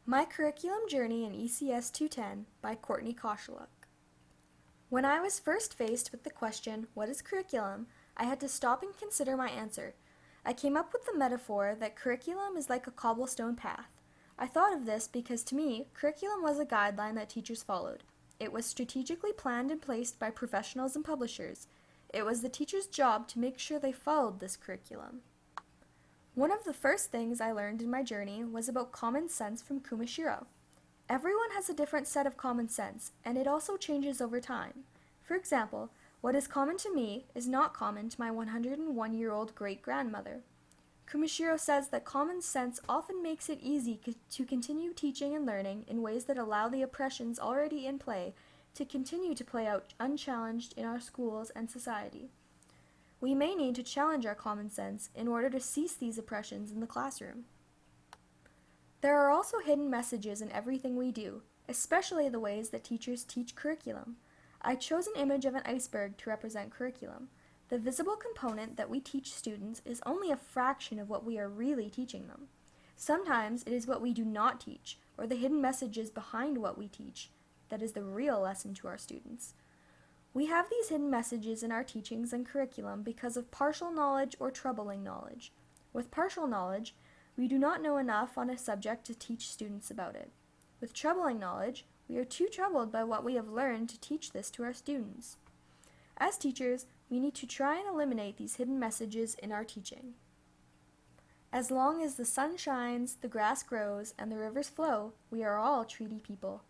My Curriculum Journey in ECS210 by Courtney Koshaluk. When I was first faced with the question, what is curriculum, I had to stop and consider my answer. I came up with the metaphor that curriculum is like a cobblestone path. I thought of this because to me, curriculum was a guideline that teachers followed. It was strategically planned and placed by professionals and publishers. It was the teacher's job to make sure they followed this curriculum. One of the first things I learned in my journey was about common sense from Kumashiro. Everyone has a different set of common sense, and it also changes over time. For example, what is common to me is not common to my 101-year-old great-grandmother. Kumashiro says that common sense often makes it easy to continue teaching and learning in ways that allow the oppressions already in play to continue to play out unchallenged in our schools and society. We may need to challenge our common sense in order to cease these oppressions in the classroom. There are also hidden messages in everything we do, especially the ways that teachers teach curriculum. I chose an image of an iceberg to represent curriculum. The visible component that we teach students is only a fraction of what we are really teaching them. Sometimes it is what we do not teach, or the hidden messages behind what we teach, that is the real lesson to our students. We have these hidden messages in our teachings and curriculum because of partial knowledge or troubling knowledge. With partial knowledge, we do not know enough on a subject to teach students about it. With troubling knowledge, we are too troubled by what we have learned to teach this to our students. As teachers, we need to try and eliminate these hidden messages in our teaching. As long as the sun shines, the grass grows, and the rivers flow, we are all treaty people.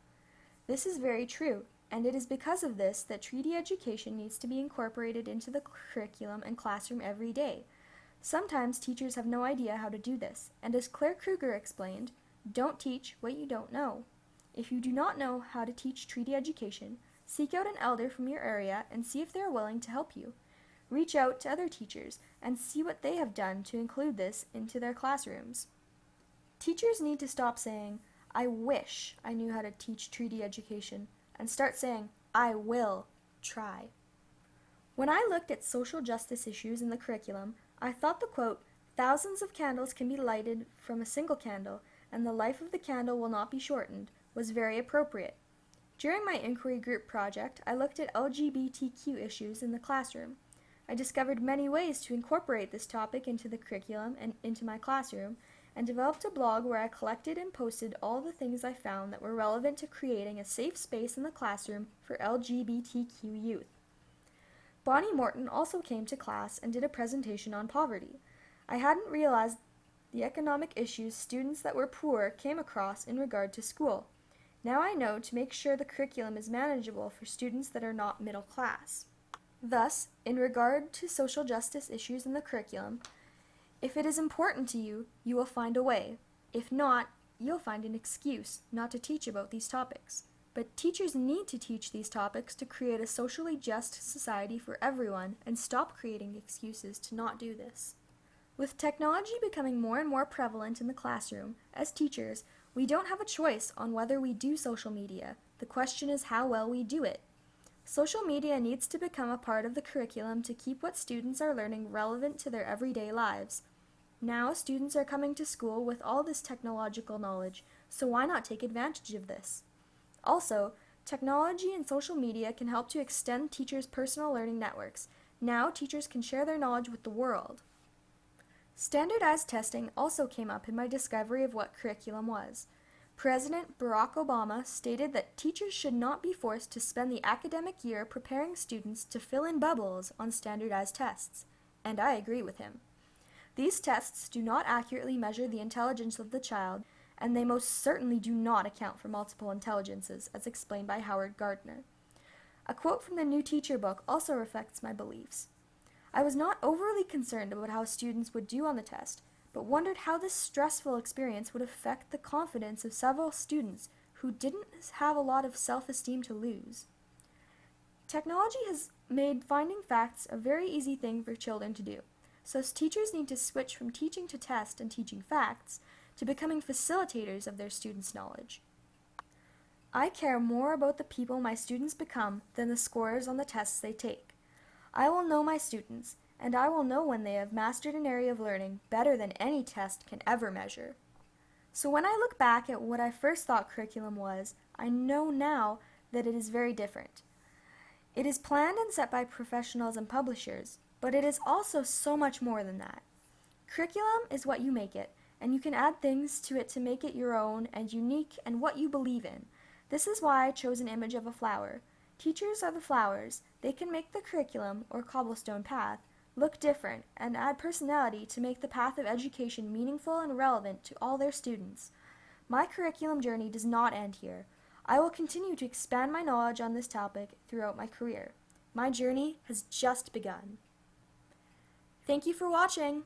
This is very true, and it is because of this that treaty education needs to be incorporated into the curriculum and classroom every day. Sometimes teachers have no idea how to do this, and as Claire Kruger explained, don't teach what you don't know. If you do not know how to teach treaty education, seek out an elder from your area and see if they are willing to help you. Reach out to other teachers and see what they have done to include this into their classrooms. Teachers need to stop saying, I wish I knew how to teach treaty education, and start saying, I will try. When I looked at social justice issues in the curriculum, I thought the quote, thousands of candles can be lighted from a single candle, and the life of the candle will not be shortened, was very appropriate. During my inquiry group project, I looked at LGBTQ issues in the classroom. I discovered many ways to incorporate this topic into the curriculum and into my classroom, and developed a blog where I collected and posted all the things I found that were relevant to creating a safe space in the classroom for LGBTQ youth. Bonnie Morton also came to class and did a presentation on poverty. I hadn't realized the economic issues students that were poor came across in regard to school. Now I know to make sure the curriculum is manageable for students that are not middle class. Thus, in regard to social justice issues in the curriculum, if it is important to you, you will find a way. If not, you'll find an excuse not to teach about these topics. But teachers need to teach these topics to create a socially just society for everyone and stop creating excuses to not do this. With technology becoming more and more prevalent in the classroom, as teachers, we don't have a choice on whether we do social media. The question is how well we do it. Social media needs to become a part of the curriculum to keep what students are learning relevant to their everyday lives. Now, students are coming to school with all this technological knowledge, so why not take advantage of this? Also, technology and social media can help to extend teachers' personal learning networks. Now, teachers can share their knowledge with the world. Standardized testing also came up in my discovery of what curriculum was. President Barack Obama stated that teachers should not be forced to spend the academic year preparing students to fill in bubbles on standardized tests, and I agree with him. These tests do not accurately measure the intelligence of the child, and they most certainly do not account for multiple intelligences, as explained by Howard Gardner. A quote from the New Teacher book also reflects my beliefs. I was not overly concerned about how students would do on the test, but wondered how this stressful experience would affect the confidence of several students who didn't have a lot of self-esteem to lose. Technology has made finding facts a very easy thing for children to do, so teachers need to switch from teaching to test and teaching facts to becoming facilitators of their students' knowledge. I care more about the people my students become than the scores on the tests they take. I will know my students, and I will know when they have mastered an area of learning better than any test can ever measure. So when I look back at what I first thought curriculum was, I know now that it is very different. It is planned and set by professionals and publishers, but it is also so much more than that. Curriculum is what you make it, and you can add things to it to make it your own and unique and what you believe in. This is why I chose an image of a flower. Teachers are the flowers. They can make the curriculum, or cobblestone path, look different and add personality to make the path of education meaningful and relevant to all their students. My curriculum journey does not end here. I will continue to expand my knowledge on this topic throughout my career. My journey has just begun. Thank you for watching!